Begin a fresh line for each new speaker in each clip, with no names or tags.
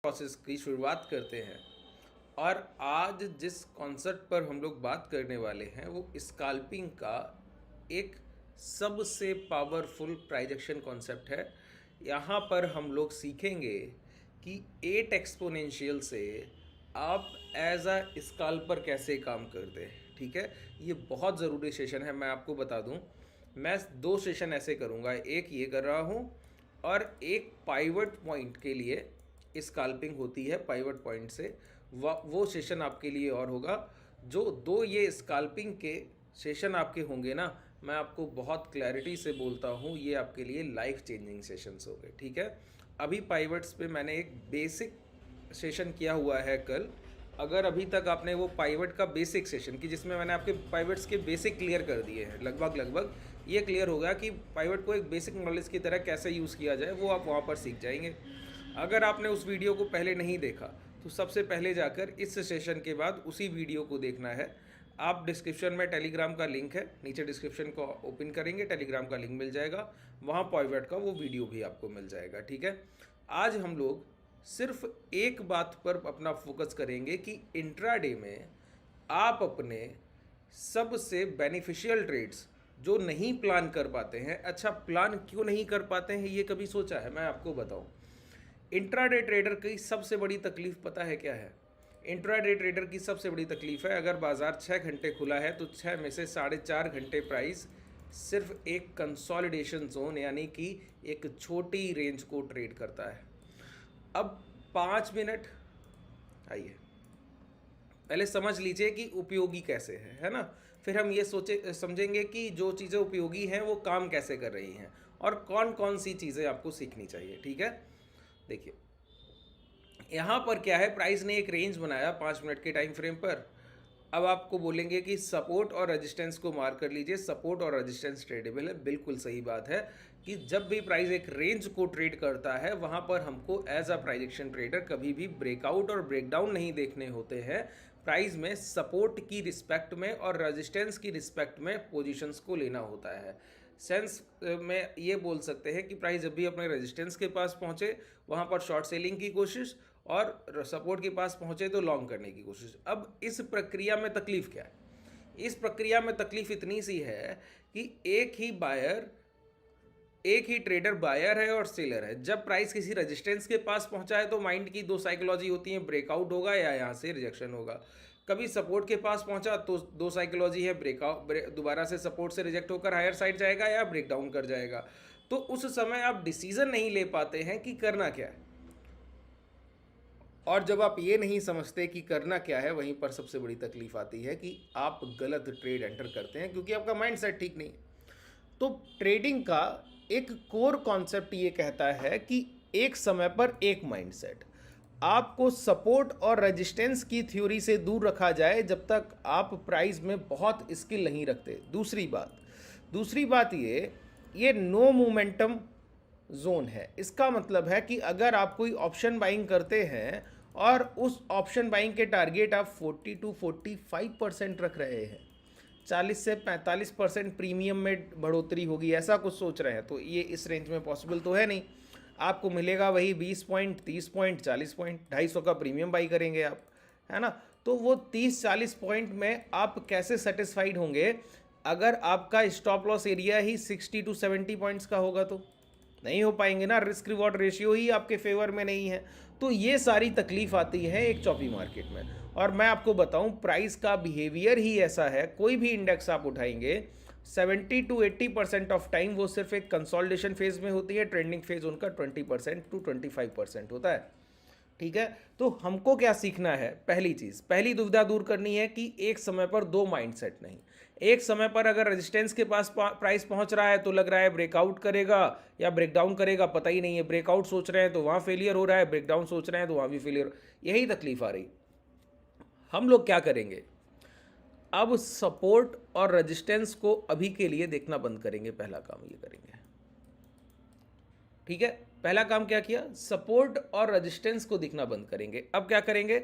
Process की शुरुआत करते हैं। और आज जिस कॉन्सेप्ट पर हम लोग बात करने वाले हैं वो स्काल्पिंग का एक सबसे पावरफुल प्राइजेक्शन कॉन्सेप्ट है। यहाँ पर हम लोग सीखेंगे कि 8 एक्सपोनेंशियल से आप एज अ स्काल्पर कैसे काम करते हैं। ठीक है, ये बहुत ज़रूरी सेशन है। मैं आपको बता दूं, मैं 2 सेशन ऐसे करूँगा, एक ये कर रहा हूँ और एक पाइवट पॉइंट के लिए स्काल्पिंग होती है पाइवट पॉइंट से, वो सेशन आपके लिए और होगा। जो 2 ये स्काल्पिंग के सेशन आपके होंगे ना, मैं आपको बहुत क्लैरिटी से बोलता हूँ, ये आपके लिए लाइफ चेंजिंग सेशंस होंगे। ठीक है, अभी पाइवट्स पे मैंने एक बेसिक सेशन किया हुआ है कल। अगर अभी तक आपने वो पाइवट का बेसिक सेशन की, जिसमें मैंने आपके पाइवट्स के बेसिक क्लियर कर दिए हैं, लगभग ये क्लियर होगा कि पाइवट को एक बेसिक नॉलेज की तरह कैसे यूज़ किया जाए, वो आप वहाँ पर सीख जाएंगे। अगर आपने उस वीडियो को पहले नहीं देखा तो सबसे पहले जाकर इस सेशन के बाद उसी वीडियो को देखना है। आप डिस्क्रिप्शन में टेलीग्राम का लिंक है, नीचे डिस्क्रिप्शन को ओपन करेंगे, टेलीग्राम का लिंक मिल जाएगा, वहाँ पाइवट का वो वीडियो भी आपको मिल जाएगा। ठीक है, आज हम लोग सिर्फ एक बात पर अपना फोकस करेंगे कि इंट्राडे में आप अपने सबसे बेनिफिशियल ट्रेड्स जो नहीं प्लान कर पाते हैं। अच्छा, प्लान क्यों नहीं कर पाते हैं ये कभी सोचा है? मैं आपको बताऊं, इंट्राडे ट्रेडर की सबसे बड़ी तकलीफ पता है क्या है? इंट्राडे ट्रेडर की सबसे बड़ी तकलीफ है, अगर बाज़ार 6 घंटे खुला है तो 6 में से 4.5 घंटे प्राइस सिर्फ एक कंसोलिडेशन जोन यानी कि एक छोटी रेंज को ट्रेड करता है। अब 5 मिनट आइए पहले समझ लीजिए कि उपयोगी कैसे है ना? फिर हम ये सोचे समझेंगे कि जो चीज़ें उपयोगी हैं वो काम कैसे कर रही हैं और कौन कौन सी चीज़ें आपको सीखनी चाहिए। ठीक है, देखिए यहाँ पर क्या है, प्राइस ने एक रेंज बनाया 5 मिनट के टाइम फ्रेम पर। अब आपको बोलेंगे कि सपोर्ट और रेजिस्टेंस को मार्क कर लीजिए। सपोर्ट और रेजिस्टेंस ट्रेडेबल है, बिल्कुल सही बात है कि जब भी प्राइस एक रेंज को ट्रेड करता है वहाँ पर हमको एज अ प्राइजेक्शन ट्रेडर कभी भी ब्रेकआउट और ब्रेकडाउन नहीं देखने होते हैं। प्राइस में सपोर्ट की रिस्पेक्ट में और रेजिस्टेंस की रिस्पेक्ट में पोजीशंस को लेना होता है। सेंस में ये बोल सकते हैं कि प्राइस जब भी अपने रेजिस्टेंस के पास पहुँचे वहाँ पर शॉर्ट सेलिंग की कोशिश और सपोर्ट के पास पहुँचे तो लॉन्ग करने की कोशिश। अब इस प्रक्रिया में तकलीफ़ क्या है? इस प्रक्रिया में तकलीफ़ इतनी सी है कि एक ही ट्रेडर बायर है और सेलर है। जब प्राइस किसी रेजिस्टेंस के पास पहुंचा है तो माइंड की 2 साइकोलॉजी होती है, ब्रेकआउट होगा या यहाँ से रिजेक्शन होगा। कभी सपोर्ट के पास पहुंचा तो 2 साइकोलॉजी है, दोबारा से सपोर्ट से रिजेक्ट होकर हायर साइड जाएगा या ब्रेकडाउन कर जाएगा। तो उस समय आप डिसीजन नहीं ले पाते हैं कि करना क्या है। और जब आप ये नहीं समझते कि करना क्या है, वहीं पर सबसे बड़ी तकलीफ आती है कि आप गलत ट्रेड एंटर करते हैं क्योंकि आपका माइंड सेट ठीक नहीं। तो ट्रेडिंग का एक कोर कॉन्सेप्ट ये कहता है कि एक समय पर एक माइंडसेट, आपको सपोर्ट और रेजिस्टेंस की थ्योरी से दूर रखा जाए जब तक आप प्राइस में बहुत स्किल नहीं रखते। दूसरी बात ये नो मोमेंटम जोन है। इसका मतलब है कि अगर आप कोई ऑप्शन बाइंग करते हैं और उस ऑप्शन बाइंग के टारगेट आप 40 to 45% रख रहे हैं, 40 से 45% प्रीमियम में बढ़ोतरी होगी ऐसा कुछ सोच रहे हैं, तो ये इस रेंज में पॉसिबल तो है नहीं। आपको मिलेगा वही 20 पॉइंट, 30 पॉइंट, 40 पॉइंट, 250 का प्रीमियम बाई करेंगे आप, है ना? तो वो 30-40 पॉइंट में आप कैसे सेटिस्फाइड होंगे अगर आपका stop loss area he 60 to 70 points का होगा? तो नहीं हो पाएंगे ना, रिस्क रिवॉर्ड रेशियो ही आपके फेवर में नहीं है। तो ये सारी तकलीफ आती है एक चॉपी मार्केट में। और मैं आपको बताऊं, प्राइस का बिहेवियर ही ऐसा है, कोई भी इंडेक्स आप उठाएंगे 70 to 80% ऑफ टाइम वो सिर्फ एक कंसोलिडेशन फेज में होती है, ट्रेंडिंग फेज उनका 20% to 25% होता है। ठीक है, तो हमको क्या सीखना है? पहली दुविधा दूर करनी है कि एक समय पर 2 माइंडसेट नहीं। एक समय पर अगर रेजिस्टेंस के पास प्राइस पहुंच रहा है तो लग रहा है ब्रेकआउट करेगा या ब्रेकडाउन करेगा, पता ही नहीं है। ब्रेकआउट सोच रहे हैं तो वहाँ फेलियर हो रहा है, ब्रेकडाउन सोच रहे हैं तो वहाँ भी फेलियर। यही तकलीफ आ रही। हम लोग क्या करेंगे, अब सपोर्ट और रेजिस्टेंस को अभी के लिए देखना बंद करेंगे। पहला काम ये करेंगे। ठीक है, पहला काम क्या किया? सपोर्ट और रेजिस्टेंस को दिखना बंद करेंगे। अब क्या करेंगे?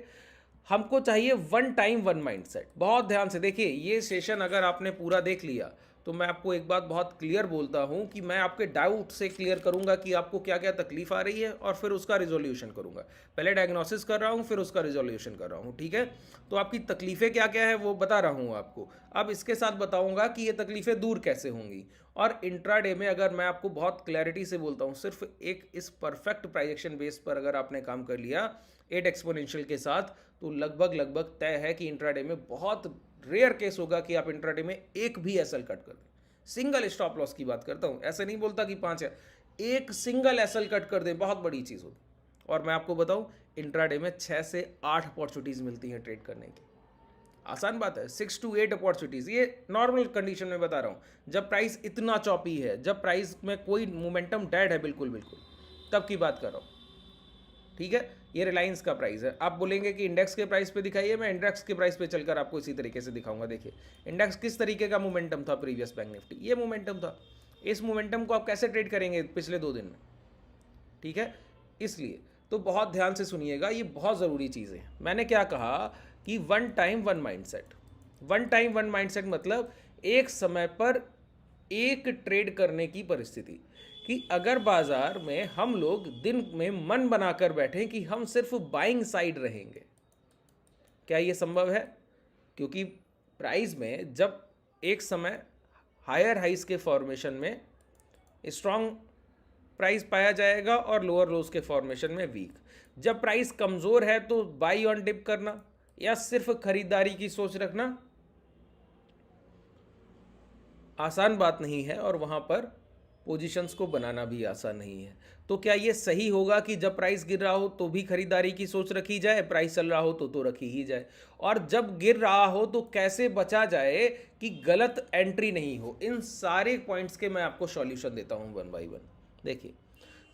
हमको चाहिए वन टाइम वन माइंडसेट। बहुत ध्यान से देखिए, ये सेशन अगर आपने पूरा देख लिया तो मैं आपको एक बात बहुत क्लियर बोलता हूँ कि मैं आपके डाउट से क्लियर करूँगा कि आपको क्या क्या तकलीफ आ रही है और फिर उसका रिजोल्यूशन करूँगा। पहले डायग्नोसिस कर रहा हूँ, फिर उसका रिजोल्यूशन कर रहा हूँ, ठीक है। तो आपकी तकलीफ़ें क्या क्या है वो बता रहा हूँ आपको। अब इसके साथ बताऊँगा कि ये तकलीफ़ें दूर कैसे होंगी। और इंट्राडे में अगर मैं आपको बहुत क्लैरिटी से बोलता हूँ, सिर्फ एक इस परफेक्ट प्राइजेक्शन बेस पर अगर आपने काम कर लिया 8 एक्सपोनेंशियल के साथ, तो लगभग लगभग तय है कि इंट्राडे में बहुत रेयर केस होगा कि आप इंट्राडे में एक भी एसएल कट कर दें। सिंगल स्टॉप लॉस की बात करता हूं, ऐसे नहीं बोलता कि 5 है, एक सिंगल एसएल कट कर दें, बहुत बड़ी चीज़ होगी। और मैं आपको बताऊं, इंट्राडे में 6 से 8 अपॉर्चुनिटीज़ मिलती हैं ट्रेड करने की। आसान बात है, 6 to 8 अपॉर्चुनिटीज़, ये नॉर्मल कंडीशन में बता रहा हूँ। जब प्राइस इतना चॉपी है, जब प्राइस में कोई मोमेंटम डेड है बिल्कुल बिल्कुल, तब की बात कर रहा हूँ, ठीक है। ये रिलायंस का प्राइस है। आप बोलेंगे कि इंडेक्स के प्राइस पे दिखाइए, मैं इंडेक्स के प्राइस पे चलकर आपको इसी तरीके से दिखाऊंगा। देखिए इंडेक्स किस तरीके का मोमेंटम था, प्रीवियस बैंक निफ्टी ये मोमेंटम था। इस मोमेंटम को आप कैसे ट्रेड करेंगे पिछले 2 दिन में, ठीक है। इसलिए तो बहुत ध्यान से सुनिएगा, ये बहुत ज़रूरी चीज़ है। मैंने क्या कहा कि one time one mindset. One time one mindset मतलब एक समय पर एक ट्रेड करने की परिस्थिति, कि अगर बाजार में हम लोग दिन में मन बनाकर बैठें कि हम सिर्फ बाइंग साइड रहेंगे, क्या ये संभव है? क्योंकि प्राइस में जब एक समय हायर हाइस के फॉर्मेशन में स्ट्रॉन्ग प्राइस पाया जाएगा और लोअर लोज के फॉर्मेशन में वीक। जब प्राइस कमज़ोर है तो बाई ऑन डिप करना या सिर्फ खरीदारी की सोच रखना आसान बात नहीं है, और वहाँ पर पोजीशंस को बनाना भी आसान नहीं है। तो क्या ये सही होगा कि जब प्राइस गिर रहा हो तो भी खरीदारी की सोच रखी जाए, प्राइस चल रहा हो तो रखी ही जाए? और जब गिर रहा हो तो कैसे बचा जाए कि गलत एंट्री नहीं हो? इन सारे पॉइंट्स के मैं आपको सॉल्यूशन देता हूँ वन बाई वन। देखिए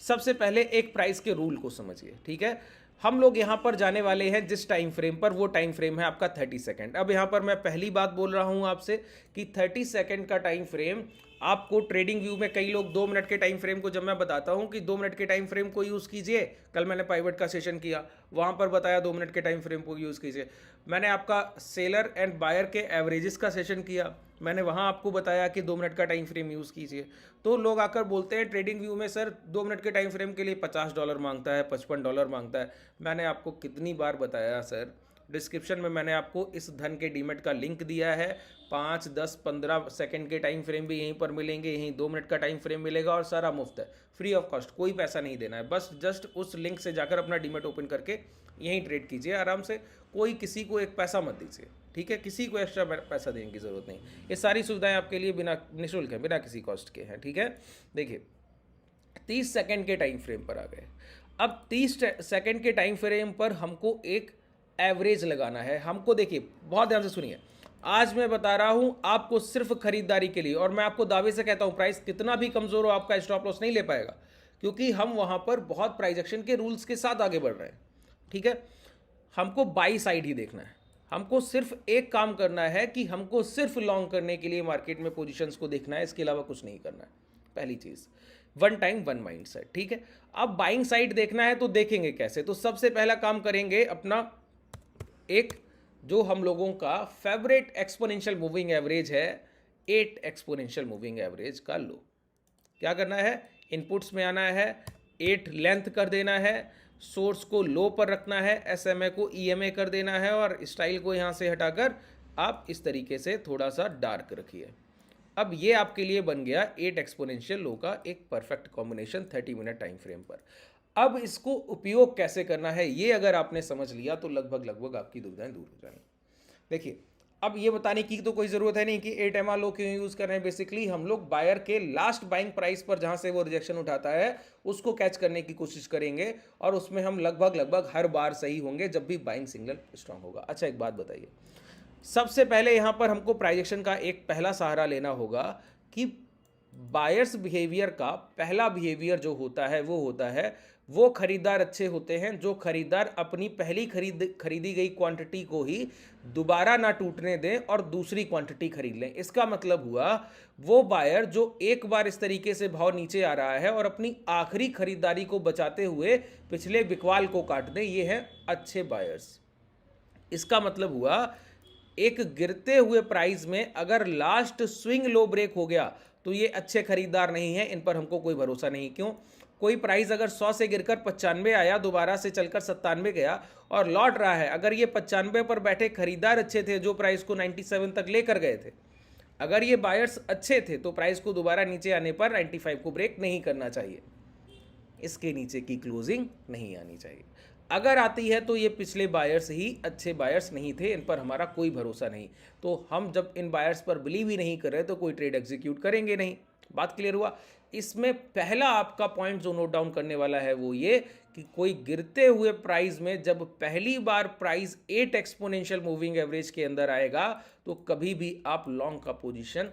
सबसे पहले एक प्राइस के रूल को समझिए, ठीक है। हम लोग यहाँ पर जाने वाले हैं जिस टाइम फ्रेम पर, वो टाइम फ्रेम है आपका 30 सेकंड। अब यहाँ पर मैं पहली बात बोल रहा हूँ आपसे कि 30 सेकंड का टाइम फ्रेम आपको ट्रेडिंग व्यू में, कई लोग 2 मिनट के टाइम फ्रेम को जब मैं बताता हूँ कि 2 मिनट के टाइम फ्रेम को यूज़ कीजिए, कल मैंने पाइवट का सेशन किया, वहाँ पर बताया 2 मिनट के टाइम फ्रेम को यूज़ कीजिए। मैंने आपका सेलर एंड बायर के एवरेजेस का सेशन किया, मैंने वहाँ आपको बताया कि 2 मिनट का टाइम फ्रेम यूज़ कीजिए। तो लोग आकर बोलते हैं ट्रेडिंग व्यू में सर 2 मिनट के टाइम फ्रेम के लिए $50 मांगता है, $55 मांगता है। मैंने आपको कितनी बार बताया सर, डिस्क्रिप्शन में मैंने आपको इस धन के डीमेट का लिंक दिया है। 5, 10, 15 सेकंड के टाइम फ्रेम भी यहीं पर मिलेंगे, यहीं 2 मिनट का टाइम फ्रेम मिलेगा, और सारा मुफ्त है, फ्री ऑफ कॉस्ट, कोई पैसा नहीं देना है। बस जस्ट उस लिंक से जाकर अपना डीमेट ओपन करके यहीं ट्रेड कीजिए आराम से, कोई किसी को एक पैसा मत दीजिए, ठीक है। किसी को एक्स्ट्रा पैसा देने की ज़रूरत नहीं। ये सारी सुविधाएं आपके लिए बिना निःशुल्क हैं, बिना किसी कॉस्ट के हैं, ठीक है। देखिए 30 सेकंड के टाइम फ्रेम पर आ गए। अब 30 सेकंड के टाइम फ्रेम पर हमको एक एवरेज लगाना है। हमको देखिए बहुत ध्यान से सुनिए, आज मैं बता रहा हूं आपको सिर्फ खरीदारी के लिए, और मैं आपको दावे से कहता हूं प्राइस कितना भी कमज़ोर हो आपका स्टॉप लॉस नहीं ले पाएगा, क्योंकि हम वहां पर बहुत प्राइस एक्शन के रूल्स के साथ आगे बढ़ रहे हैं, ठीक है। हमको बाई साइड ही देखना है, हमको सिर्फ एक काम करना है कि हमको सिर्फ लॉन्ग करने के लिए मार्केट में पोजीशंस को देखना है, इसके अलावा कुछ नहीं करना है। पहली चीज़ one time one mind set, ठीक है। अब बाइंग साइड देखना है तो देखेंगे कैसे? तो सबसे पहला काम करेंगे अपना एक जो हम लोगों का फेवरेट एक्सपोनेंशियल मूविंग एवरेज है, 8 एक्सपोनेंशियल मूविंग एवरेज का लो। क्या करना है? इनपुट्स में आना है, 8 लेंथ कर देना है, सोर्स को लो पर रखना है, एसएमए को ईएमए कर देना है, और स्टाइल को यहाँ से हटाकर आप इस तरीके से थोड़ा सा डार्क रखिए। अब ये आपके लिए बन गया 8 एक्सपोनेंशियल लो का एक perfect combination 30 minute time frame पर। अब इसको उपयोग कैसे करना है ये अगर आपने समझ लिया तो लगभग आपकी दुविधाएं दूर हो जाएंगी। देखिए अब ये बताने की तो कोई ज़रूरत है नहीं कि 8 MR लो क्यों यूज़ कर रहे हैं। बेसिकली हम लोग बायर के लास्ट बाइंग प्राइस पर जहाँ से वो रिजेक्शन उठाता है उसको कैच करने की कोशिश करेंगे, और उसमें हम लगभग हर बार सही होंगे जब भी बाइंग सिग्नल स्ट्रांग होगा। अच्छा एक बात बताइए, सबसे पहले यहाँ पर हमको प्राइजेक्शन का एक पहला सहारा लेना होगा कि बायर्स बिहेवियर का पहला बिहेवियर जो होता है वो होता है वो खरीदार अच्छे होते हैं जो खरीदार अपनी पहली खरीदी गई क्वांटिटी को ही दोबारा ना टूटने दें और दूसरी क्वांटिटी खरीद लें। इसका मतलब हुआ वो बायर जो एक बार इस तरीके से भाव नीचे आ रहा है और अपनी आखिरी खरीदारी को बचाते हुए पिछले बिकवाल को काट दें, ये हैं अच्छे बायर्स। इसका मतलब हुआ एक गिरते हुए प्राइस में अगर लास्ट स्विंग लो ब्रेक हो गया तो ये अच्छे खरीदार नहीं है, इन पर हमको कोई भरोसा नहीं। क्यों? कोई प्राइस अगर 100 से गिरकर 95 आया, दोबारा से चलकर 97 गया और लौट रहा है, अगर ये 95 पर बैठे खरीदार अच्छे थे जो प्राइस को 97 तक लेकर गए थे, अगर ये बायर्स अच्छे थे तो प्राइस को दोबारा नीचे आने पर 95 को ब्रेक नहीं करना चाहिए, इसके नीचे की क्लोजिंग नहीं आनी चाहिए। अगर आती है तो ये पिछले बायर्स ही अच्छे बायर्स नहीं थे, इन पर हमारा कोई भरोसा नहीं। तो हम जब इन बायर्स पर बिलीव ही नहीं कर रहे तो कोई ट्रेड एग्जीक्यूट करेंगे नहीं। बात क्लियर हुआ? इसमें पहला आपका पॉइंट जो नोट डाउन करने वाला है वो ये कि कोई गिरते हुए प्राइस में जब पहली बार प्राइस 8 एक्सपोनेंशियल मूविंग एवरेज के अंदर आएगा तो कभी भी आप लॉन्ग का पोजीशन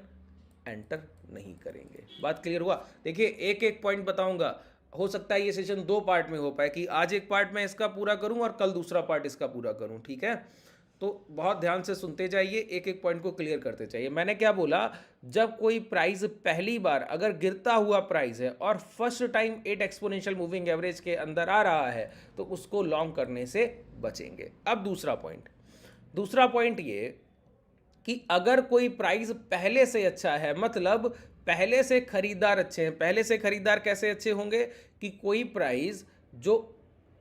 एंटर नहीं करेंगे। बात क्लियर हुआ? देखिए, एक एक पॉइंट बताऊंगा। हो सकता है ये सेशन 2 पार्ट में हो पाए, कि आज एक पार्ट मैं इसका पूरा करूं और कल दूसरा पार्ट इसका पूरा करूं, ठीक है? तो बहुत ध्यान से सुनते जाइए, एक एक पॉइंट को क्लियर करते चाहिए। मैंने क्या बोला? जब कोई प्राइस पहली बार अगर गिरता हुआ प्राइस है और first time 8 exponential moving average के अंदर आ रहा है तो उसको लॉन्ग करने से बचेंगे। अब दूसरा पॉइंट ये कि अगर कोई प्राइस पहले से अच्छा है, मतलब पहले से खरीदार अच्छे हैं। पहले से खरीदार कैसे अच्छे होंगे? कि कोई प्राइस जो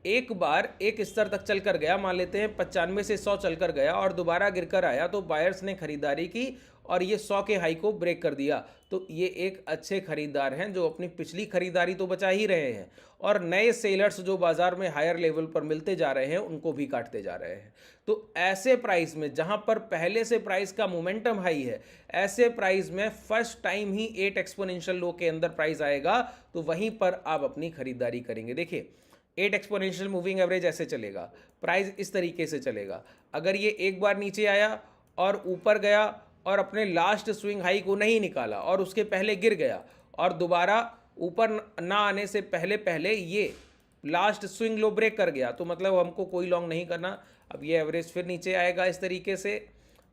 एक बार एक स्तर तक चलकर गया, मान लेते हैं 95 से 100 चलकर गया और दोबारा गिरकर आया, तो बायर्स ने खरीदारी की और ये 100 के हाई को ब्रेक कर दिया, तो ये एक अच्छे खरीदार हैं जो अपनी पिछली खरीदारी तो बचा ही रहे हैं और नए सेलर्स जो बाजार में हायर लेवल पर मिलते जा रहे हैं उनको भी काटते जा रहे हैं। तो ऐसे प्राइस में जहां पर पहले से प्राइस का मोमेंटम हाई है, ऐसे प्राइस में फर्स्ट टाइम ही 8 एक्सपोनेंशियल लो के अंदर प्राइस आएगा तो वहीं पर आप अपनी खरीदारी करेंगे। देखिए, 8 एक्सपोनेंशियल मूविंग एवरेज ऐसे चलेगा, प्राइस इस तरीके से चलेगा। अगर ये एक बार नीचे आया और ऊपर गया और अपने लास्ट स्विंग हाई को नहीं निकाला और उसके पहले गिर गया और दोबारा ऊपर ना आने से पहले पहले ये लास्ट स्विंग लो ब्रेक कर गया, तो मतलब हमको कोई लॉन्ग नहीं करना। अब ये एवरेज फिर नीचे आएगा इस तरीके से,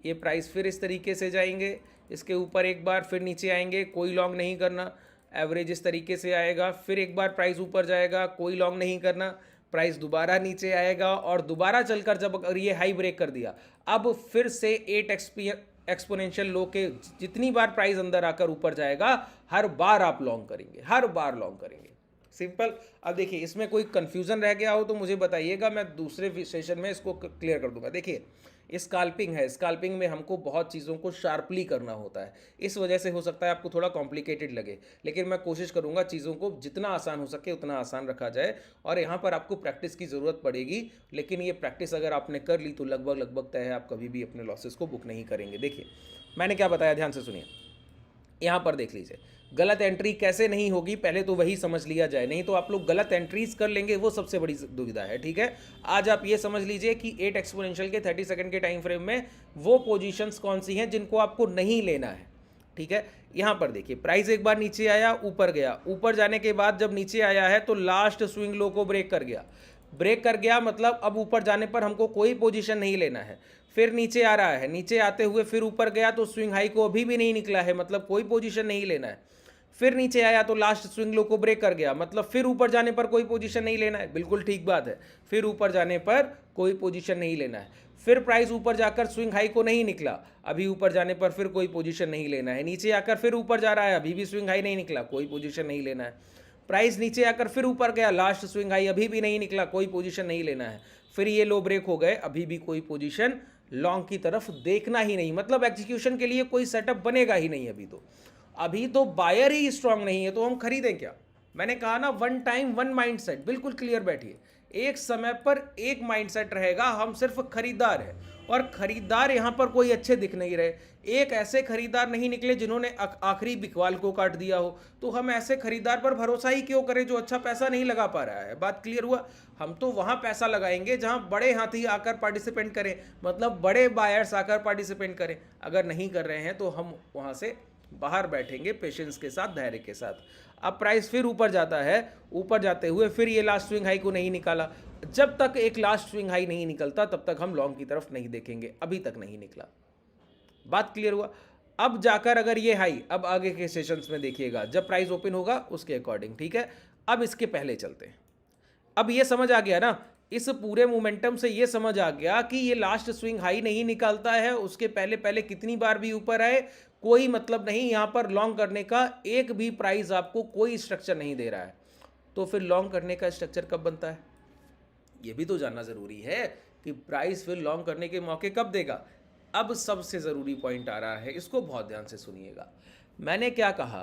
ये प्राइस फिर इस तरीके से जाएंगे, इसके ऊपर एक बार फिर नीचे आएंगे, कोई लॉन्ग नहीं करना। एवरेज इस तरीके से आएगा, फिर एक बार प्राइस ऊपर जाएगा, कोई लॉन्ग नहीं करना, प्राइस दोबारा नीचे आएगा और दोबारा चलकर जब अगर ये हाई ब्रेक कर दिया, अब फिर से 8 एक्सपोनेंशियल लो के जितनी बार प्राइस अंदर आकर ऊपर जाएगा हर बार आप लॉन्ग करेंगे, हर बार लॉन्ग करेंगे। सिंपल। अब देखिए, इसमें कोई कंफ्यूजन रह गया हो तो मुझे बताइएगा, मैं दूसरे सेशन में इसको क्लियर कर दूंगा। देखिए, स्काल्पिंग है, स्काल्पिंग में हमको बहुत चीज़ों को शार्पली करना होता है, इस वजह से हो सकता है आपको थोड़ा कॉम्प्लिकेटेड लगे, लेकिन मैं कोशिश करूंगा चीज़ों को जितना आसान हो सके उतना आसान रखा जाए। और यहाँ पर आपको प्रैक्टिस की ज़रूरत पड़ेगी, लेकिन ये प्रैक्टिस अगर आपने कर ली तो लगभग तय है आप कभी भी अपने लॉसेस को बुक नहीं करेंगे। देखिए, मैंने क्या बताया, ध्यान से सुनिए। यहाँ पर देख लीजिए, गलत एंट्री कैसे नहीं होगी पहले तो वही समझ लिया जाए, नहीं तो आप लोग गलत एंट्रीज कर लेंगे, वो सबसे बड़ी दुविधा है। ठीक है, आज आप ये समझ लीजिए कि 8 एक्सपोनेंशियल के 30 सेकंड के टाइम फ्रेम में वो पोजीशंस कौन सी हैं जिनको आपको नहीं लेना है। ठीक है, यहाँ पर देखिए, प्राइस एक बार नीचे आया, ऊपर गया, ऊपर जाने के बाद जब नीचे आया है तो लास्ट स्विंग लो को ब्रेक कर गया, मतलब अब ऊपर जाने पर हमको कोई पोजीशन नहीं लेना है। फिर नीचे आ रहा है, नीचे आते हुए फिर ऊपर गया तो स्विंग हाई को अभी भी नहीं निकला है, मतलब कोई पोजीशन नहीं लेना है। फिर नीचे आया तो लास्ट स्विंग लो को ब्रेक कर गया, मतलब फिर ऊपर जाने पर कोई पोजीशन नहीं लेना है। बिल्कुल ठीक बात है, फिर ऊपर जाने पर कोई पोजीशन नहीं लेना है। फिर प्राइस ऊपर जाकर स्विंग हाई को नहीं निकला, अभी ऊपर जाने पर फिर कोई पोजीशन नहीं लेना है। नीचे आकर फिर ऊपर जा रहा है, अभी भी स्विंग हाई नहीं निकला, कोई पोजीशन नहीं लेना है। प्राइस नीचे आकर फिर ऊपर गया, लास्ट स्विंग हाई अभी भी नहीं निकला, कोई पोजीशन नहीं लेना है। फिर ये लो ब्रेक हो गए, अभी भी कोई पोजीशन लॉन्ग की तरफ देखना ही नहीं, मतलब एग्जीक्यूशन के लिए कोई सेटअप बनेगा ही नहीं। अभी तो बायर ही स्ट्रांग नहीं है तो हम खरीदें क्या? मैंने कहा ना, वन टाइम वन माइंडसेट, बिल्कुल क्लियर बैठिए। एक समय पर एक माइंडसेट रहेगा, हम सिर्फ खरीदार हैं और खरीदार यहां पर कोई अच्छे दिख नहीं रहे। एक ऐसे खरीदार नहीं निकले जिन्होंने आखिरी बिकवाल को काट दिया हो, तो हम ऐसे खरीदार पर भरोसा ही क्यों करें जो अच्छा पैसा नहीं लगा पा रहा है। बात क्लियर हुआ? हम तो वहां पैसा लगाएंगे जहां बड़े हाथी आकर पार्टिसिपेंट करें, मतलब बड़े बायर्स आकर पार्टिसिपेंट करें। अगर नहीं कर रहे हैं तो हम वहां से बाहर बैठेंगे पेशेंस के साथ, धैर्य के साथ। अब प्राइस फिर ऊपर जाता है, ऊपर जाते हुए फिर ये लास्ट स्विंग हाई को नहीं निकाला। जब तक एक लास्ट स्विंग हाई नहीं निकलता तब तक हम लॉन्ग की तरफ नहीं देखेंगे, अभी तक नहीं निकला। बात क्लियर हुआ? अब जाकर अगर ये हाई, अब आगे के सेशंस में देखिएगा जब प्राइस ओपन होगा उसके अकॉर्डिंग। ठीक है, अब इसके पहले चलते हैं। अब ये समझ आ गया ना, इस पूरे मोमेंटम से ये समझ आ गया कि ये लास्ट स्विंग हाई नहीं निकालता है, उसके पहले पहले कितनी बार भी ऊपर आए कोई मतलब नहीं, यहाँ पर लॉन्ग करने का एक भी प्राइस आपको कोई स्ट्रक्चर नहीं दे रहा है। तो फिर लॉन्ग करने का स्ट्रक्चर कब बनता है, ये भी तो जानना ज़रूरी है कि प्राइस फिर लॉन्ग करने के मौके कब देगा। अब सबसे ज़रूरी पॉइंट आ रहा है, इसको बहुत ध्यान से सुनिएगा। मैंने क्या कहा,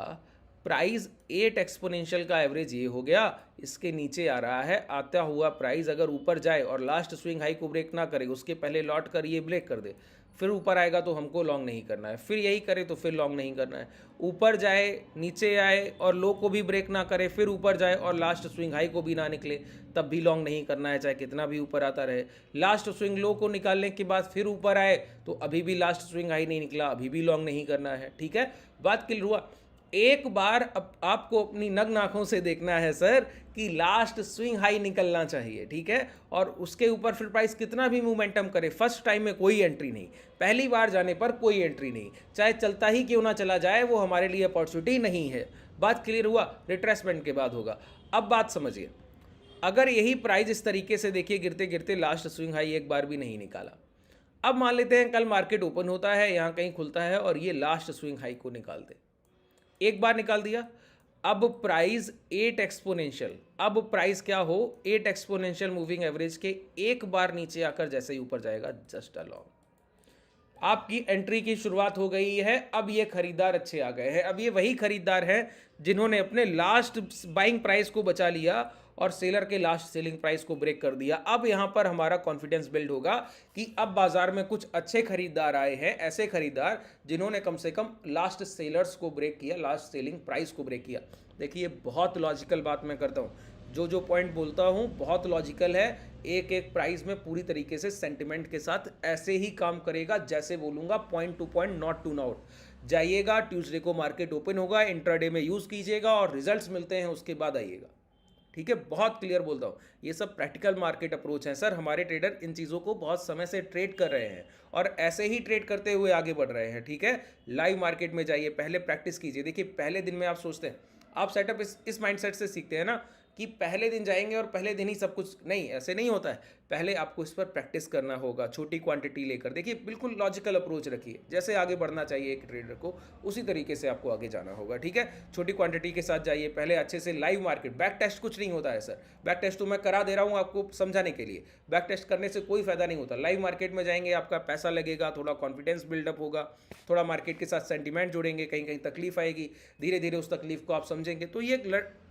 प्राइस 8 एक्सपोनेंशियल का एवरेज ये हो गया, इसके नीचे आ रहा है, आता हुआ प्राइस अगर ऊपर जाए और लास्ट स्विंग हाई को ब्रेक ना करे, उसके पहले लॉट कर ये ब्रेक कर दे, फिर ऊपर आएगा तो हमको लॉन्ग नहीं करना है, फिर यही करे तो फिर लॉन्ग नहीं करना है। ऊपर जाए नीचे आए और लो को भी ब्रेक ना करे, फिर ऊपर जाए और लास्ट स्विंग हाई को भी ना निकले, तब भी लॉन्ग नहीं करना है, चाहे कितना भी ऊपर आता रहे। लास्ट स्विंग लो को निकालने के बाद फिर ऊपर आए तो अभी भी लास्ट स्विंग हाई नहीं निकला, अभी भी लॉन्ग नहीं करना है। ठीक है, बात क्लियर हुआ। एक बार अब आपको अपनी नग्न आंखों से देखना है सर कि लास्ट स्विंग हाई निकलना चाहिए, ठीक है, और उसके ऊपर फिर प्राइस कितना भी मोमेंटम करे, फर्स्ट टाइम में कोई एंट्री नहीं, पहली बार जाने पर कोई एंट्री नहीं, चाहे चलता ही क्यों ना चला जाए, वो हमारे लिए अपॉर्चुनिटी नहीं है। बात क्लियर हुआ, रिट्रेसमेंट के बाद होगा। अब बात समझिए, अगर यही प्राइस इस तरीके से देखिए गिरते गिरते लास्ट स्विंग हाई एक बार भी नहीं निकाला, अब मान लेते हैं कल मार्केट ओपन होता है, यहाँ कहीं खुलता है और ये लास्ट स्विंग हाई को निकाल दे, एक बार निकाल दिया, अब प्राइस 8 एक्सपोनेंशियल, अब प्राइस क्या हो 8 एक्सपोनेंशियल मूविंग एवरेज के एक बार नीचे आकर जैसे ही ऊपर जाएगा, जस्ट अ लॉन्ग, आपकी एंट्री की शुरुआत हो गई है। अब ये खरीदार अच्छे आ गए हैं, अब ये वही खरीदार हैं जिन्होंने अपने लास्ट बाइंग प्राइस को बचा लिया और सेलर के लास्ट सेलिंग प्राइस को ब्रेक कर दिया। अब यहां पर हमारा कॉन्फिडेंस बिल्ड होगा कि अब बाजार में कुछ अच्छे खरीदार आए हैं, ऐसे खरीदार जिन्होंने कम से कम लास्ट सेलर्स को ब्रेक किया, लास्ट सेलिंग प्राइस को ब्रेक किया। देखिए बहुत लॉजिकल बात मैं करता हूँ, जो पॉइंट बोलता हूँ बहुत लॉजिकल है, एक एक प्राइस में पूरी तरीके से सेंटिमेंट के साथ ऐसे ही काम करेगा जैसे बोलूँगा, point to point, not to not. जाइएगा, ट्यूसडे को मार्केट ओपन होगा, इंट्राडे में यूज़ कीजिएगा और रिजल्ट्स मिलते हैं उसके बाद आइएगा। ठीक है, बहुत क्लियर बोलता हूँ, ये सब प्रैक्टिकल मार्केट अप्रोच है सर। हमारे ट्रेडर इन चीज़ों को बहुत समय से ट्रेड कर रहे हैं और ऐसे ही ट्रेड करते हुए आगे बढ़ रहे हैं। ठीक है, लाइव मार्केट में जाइए, पहले प्रैक्टिस कीजिए। देखिए पहले दिन में आप सोचते हैं, आप सेटअप इस माइंडसेट से सीखते हैं ना कि पहले दिन जाएंगे और पहले दिन ही सब कुछ, नहीं, ऐसे नहीं होता है। पहले आपको इस पर प्रैक्टिस करना होगा, छोटी क्वांटिटी लेकर। देखिए बिल्कुल लॉजिकल अप्रोच रखिए, जैसे आगे बढ़ना चाहिए एक ट्रेडर को, उसी तरीके से आपको आगे जाना होगा। ठीक है, छोटी क्वांटिटी के साथ जाइए, पहले अच्छे से लाइव मार्केट, बैक टेस्ट कुछ नहीं होता है सर, बैक टेस्ट तो मैं करा दे रहा हूँ आपको समझाने के लिए, बैक टेस्ट करने से कोई फायदा नहीं होता। लाइव मार्केट में जाएंगे, आपका पैसा लगेगा, थोड़ा कॉन्फिडेंस बिल्डअप होगा, थोड़ा मार्केट के साथ सेंटिमेंट जोड़ेंगे, कहीं कहीं तकलीफ आएगी, धीरे धीरे उस तकलीफ को आप समझेंगे। तो ये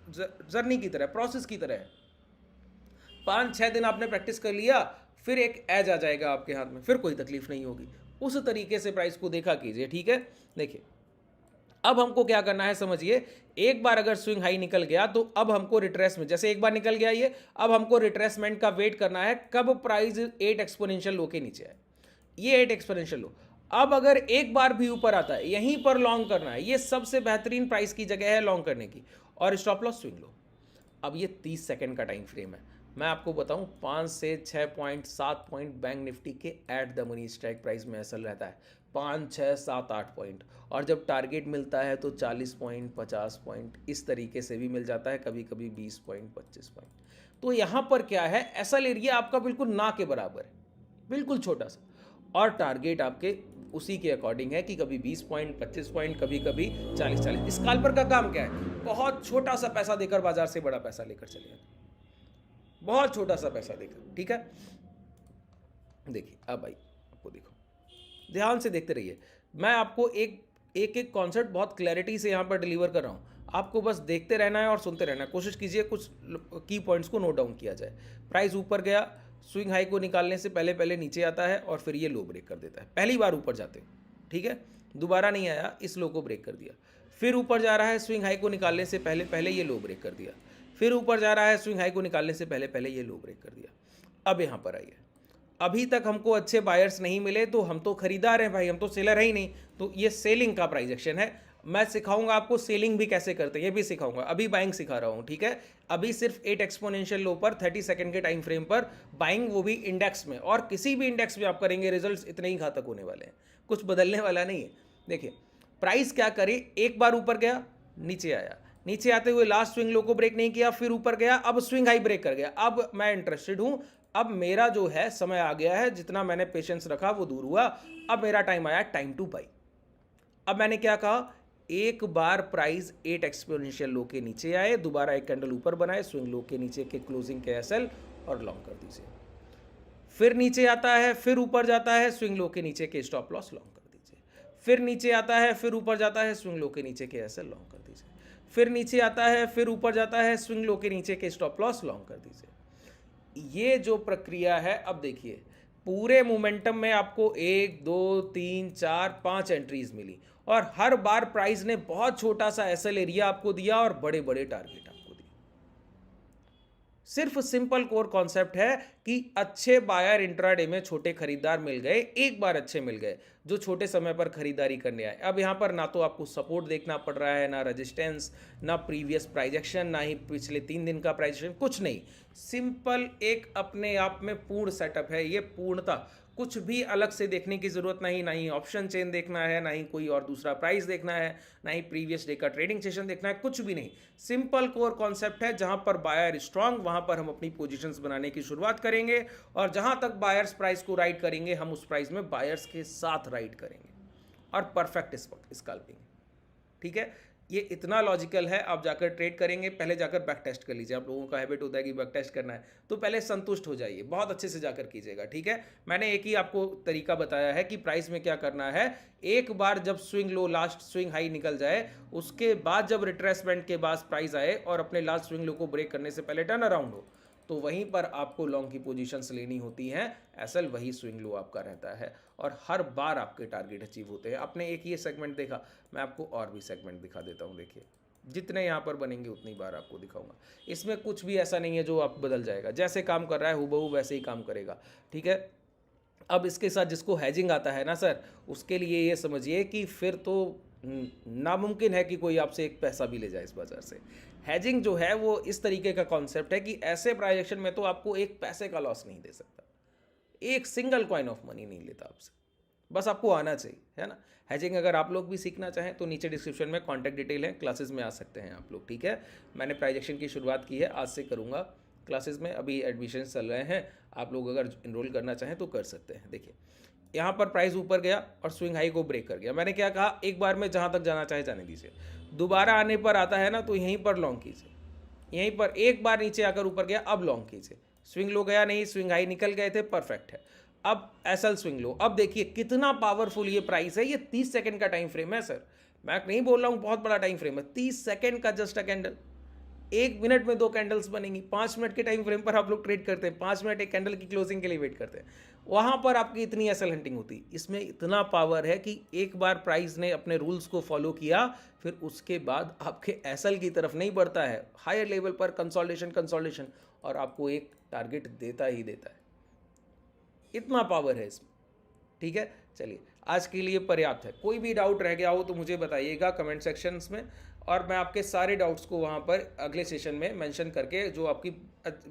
जर्नी की तरह, प्रोसेस की तरह है। 5-6 दिन आपने प्रैक्टिस कर लिया, फिर एक एज आ जाएगा आपके हाथ में, फिर कोई तकलीफ नहीं होगी। उस तरीके से प्राइस को देखा कीजिए। ठीक है, देखिए अब हमको क्या करना है समझिए, एक बार अगर स्विंग हाई निकल गया तो अब हमको रिट्रेसमेंट, जैसे एक बार निकल गया ये, अब हमको रिट्रेसमेंट का वेट करना है, कब प्राइस 8 एक्सपोनेंशियल लो के नीचे आए, ये 8 एक्सपोनेंशियल लो। अब अगर एक बार भी ऊपर आता है, यहीं पर लॉन्ग करना है, ये सबसे बेहतरीन प्राइस की जगह है लॉन्ग करने की, और स्टॉप लॉस स्विंग लो। अब ये 30 सेकंड का टाइम फ्रेम है, मैं आपको बताऊं 5 से 6 पॉइंट 7 पॉइंट बैंक निफ्टी के at the money strike price में असल रहता है, 5 6 7 8 पॉइंट, और जब टारगेट मिलता है तो 40 पॉइंट 50 पॉइंट इस तरीके से भी मिल जाता है, कभी कभी 20 पॉइंट 25 पॉइंट। तो यहाँ पर क्या है, एसल एरिया आपका बिल्कुल ना के बराबर है, बिल्कुल छोटा सा, और टारगेट आपके उसी के अकॉर्डिंग है कि कभी 20 पॉइंट 25 पॉइंट, कभी कभी 40। स्कैल्पर का काम क्या है, बहुत छोटा सा पैसा देकर बाजार से बड़ा पैसा लेकर चले जाते, बहुत छोटा सा पैसा देकर। ठीक है, देखिए अब भाई आपको देखो, ध्यान से देखते रहिए, मैं आपको एक एक कॉन्सेप्ट बहुत क्लैरिटी से यहाँ पर डिलीवर कर रहा हूँ, आपको बस देखते रहना है और सुनते रहना है। कोशिश कीजिए कुछ की पॉइंट्स को नोट डाउन किया जाए। प्राइस ऊपर गया, स्विंग हाई को निकालने से पहले पहले नीचे आता है और फिर ये लो ब्रेक कर देता है, पहली बार ऊपर जाते हो, ठीक है, दोबारा नहीं आया, इस लो को ब्रेक कर दिया, फिर ऊपर जा रहा है, स्विंग हाई को निकालने से पहले पहले ये लो ब्रेक कर दिया, फिर ऊपर जा रहा है, स्विंग हाई को निकालने से पहले पहले ये लो ब्रेक कर दिया। अब यहाँ पर आइए, अभी तक हमको अच्छे बायर्स नहीं मिले, तो हम तो खरीदार हैं भाई, हम तो सेलर है ही नहीं, तो ये सेलिंग का प्राइस एक्शन है। मैं सिखाऊंगा आपको सेलिंग भी कैसे करते हैं, ये भी सिखाऊंगा, अभी बाइंग सिखा रहा हूँ। ठीक है, अभी सिर्फ 8 एक्सपोनेंशियल लो पर 30 सेकंड के टाइम फ्रेम पर बाइंग, वो भी इंडेक्स में, और किसी भी इंडेक्स में आप करेंगे रिजल्ट्स इतने ही घातक होने वाले हैं, कुछ बदलने वाला नहीं है। देखिए प्राइस क्या करे, एक बार ऊपर गया, नीचे आया, नीचे आते हुए लास्ट स्विंग लो को ब्रेक नहीं किया, फिर ऊपर गया, अब स्विंग हाई ब्रेक कर गया। अब मैं इंटरेस्टेड हूं अब मेरा जो है समय आ गया है, जितना मैंने पेशेंस रखा वो दूर हुआ, अब मेरा टाइम आया टाइम टू बाई। अब मैंने क्या कहा, एक बार प्राइस 8 एक्सपोनेंशियल लो के नीचे आए, दोबारा एक कैंडल ऊपर बनाए, स्विंग लो के नीचे के क्लोजिंग के एसएल और लॉन्ग कर दीजिए। फिर नीचे आता है, फिर ऊपर जाता है, स्विंग लो के नीचे के स्टॉप लॉस लॉन्ग कर दीजिए। फिर नीचे आता है, फिर ऊपर जाता है, स्विंग लो के नीचे के एसएल लॉन्ग कर दीजिए। फिर नीचे आता है, फिर ऊपर जाता है, स्विंग लो के नीचे के स्टॉप लॉस लॉन्ग कर दीजिए। ये जो प्रक्रिया है, अब देखिए पूरे मोमेंटम में आपको 1 2 3 4 5 एंट्रीज मिली और हर बार प्राइस ने बहुत छोटा सा एसएल एरिया आपको दिया और बड़े बड़े टारगेट आपको दिए। सिर्फ सिंपल कोर कॉन्सेप्ट है कि अच्छे बायर इंट्राडे में छोटे खरीदार मिल गए, एक बार अच्छे मिल गए जो छोटे समय पर खरीदारी करने आए। अब यहाँ पर ना तो आपको सपोर्ट देखना पड़ रहा है, ना रेजिस्टेंस, ना प्रीवियस प्राइजेक्शन, ना ही पिछले 3 दिन का प्राइजेक्शन, कुछ नहीं। सिंपल एक अपने आप में पूर्ण सेटअप है ये, पूर्णता। कुछ भी अलग से देखने की जरूरत नहीं, ना ही ऑप्शन चेन देखना है, ना ही कोई और दूसरा प्राइस देखना है, ना ही प्रीवियस डे का ट्रेडिंग सेशन देखना है, कुछ भी नहीं। सिंपल कोर कॉन्सेप्ट है, जहां पर बायर स्ट्रांग वहां पर हम अपनी पोजीशंस बनाने की शुरुआत करेंगे और जहां तक बायर्स प्राइस को राइड करेंगे हम उस प्राइस में बायर्स के साथ राइड करेंगे और परफेक्ट स्कैल्पिंग। ठीक है, ये इतना लॉजिकल है। आप जाकर ट्रेड करेंगे, पहले जाकर बैक टेस्ट कर लीजिए। आप लोगों का हैबिट होता है कि बैक टेस्ट करना है, तो पहले संतुष्ट हो जाइए, बहुत अच्छे से जाकर कीजिएगा। ठीक है, मैंने एक ही आपको तरीका बताया है कि प्राइस में क्या करना है। एक बार जब swing low last swing high निकल जाए, उसके बाद जब रिट्रेसमेंट के बाद प्राइस आए और अपने लास्ट स्विंग लो को ब्रेक करने से पहले टर्न अराउंड हो, तो वहीं पर आपको लॉन्ग की पोजीशंस लेनी होती हैं। एसएल वही स्विंग लो आपका रहता है और हर बार आपके टारगेट अचीव होते हैं। आपने एक ये सेगमेंट देखा, मैं आपको और भी सेगमेंट दिखा देता हूँ। देखिए, जितने यहाँ पर बनेंगे उतनी बार आपको दिखाऊंगा। इसमें कुछ भी ऐसा नहीं है जो आप बदल जाएगा, जैसे काम कर रहा है हूबहू वैसे ही काम करेगा। ठीक है, अब इसके साथ जिसको हैजिंग आता है ना सर, उसके लिए ये समझिए कि फिर तो नामुमकिन है कि कोई आपसे एक पैसा भी ले जाए इस बाजार से। हैजिंग जो है वो इस तरीके का कॉन्सेप्ट है कि ऐसे प्राइजेक्शन में तो आपको एक पैसे का लॉस नहीं दे सकता, एक सिंगल कॉइन ऑफ मनी नहीं लेता आपसे, बस आपको आना चाहिए, है ना। हैजिंग अगर आप लोग भी सीखना चाहें तो नीचे डिस्क्रिप्शन में कॉन्टैक्ट डिटेल है, क्लासेस में आ सकते हैं आप लोग। ठीक है, मैंने प्राइजेक्शन की शुरुआत की है, आज से करूँगा क्लासेस में, अभी एडमिशन चल रहे हैं। आप लोग अगर इनरोल करना चाहें तो कर सकते हैं। देखिए, यहाँ पर प्राइस ऊपर गया और स्विंग हाई को ब्रेक कर गया। मैंने क्या कहा, एक बार में जहाँ तक जाना चाहे जाने दीजिए, दोबारा आने पर आता है ना तो यहीं पर लॉन्ग कीजिए। यहीं पर एक बार नीचे आकर ऊपर गया, अब लॉन्ग कीजिए। स्विंग लो गया नहीं, स्विंग हाई निकल गए थे, परफेक्ट है। अब एसएल स्विंग लो, अब देखिए कितना पावरफुल ये प्राइस है। ये 30 सेकंड का टाइम फ्रेम है सर, मैं नहीं बोल रहा हूँ बहुत बड़ा टाइम फ्रेम है। 30 सेकंड का जस्ट अ कैंडल, 1 मिनट में 2 कैंडल्स बनेंगी। 5 मिनट के टाइम फ्रेम पर आप लोग ट्रेड करते हैं, 5 मिनट एक कैंडल की क्लोजिंग के लिए वेट करते हैं, वहां पर आपकी इतनी एसएल हंटिंग होती। इसमें इतना पावर है कि एक बार प्राइस ने अपने रूल्स को फॉलो किया, फिर उसके बाद आपके एसएल की तरफ नहीं बढ़ता है, हायर लेवल पर कंसोलिडेशन और आपको एक टारगेट देता ही देता है। इतना पावर है इसमें। ठीक है, चलिए आज के लिए पर्याप्त है। कोई भी डाउट रह गया हो तो मुझे बताइएगा कमेंट सेक्शंस में, और मैं आपके सारे डाउट्स को वहाँ पर अगले सेशन में मेंशन करके, जो आपकी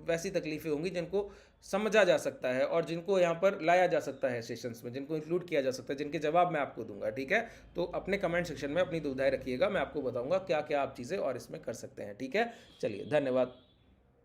वैसी तकलीफ़ें होंगी जिनको समझा जा सकता है और जिनको यहाँ पर लाया जा सकता है सेशंस में, जिनको इंक्लूड किया जा सकता है, जिनके जवाब मैं आपको दूंगा। ठीक है, तो अपने कमेंट सेक्शन में अपनी दुविधाएं रखिएगा, मैं आपको बताऊंगा क्या क्या आप चीज़ें और इसमें कर सकते हैं। ठीक है, चलिए धन्यवाद।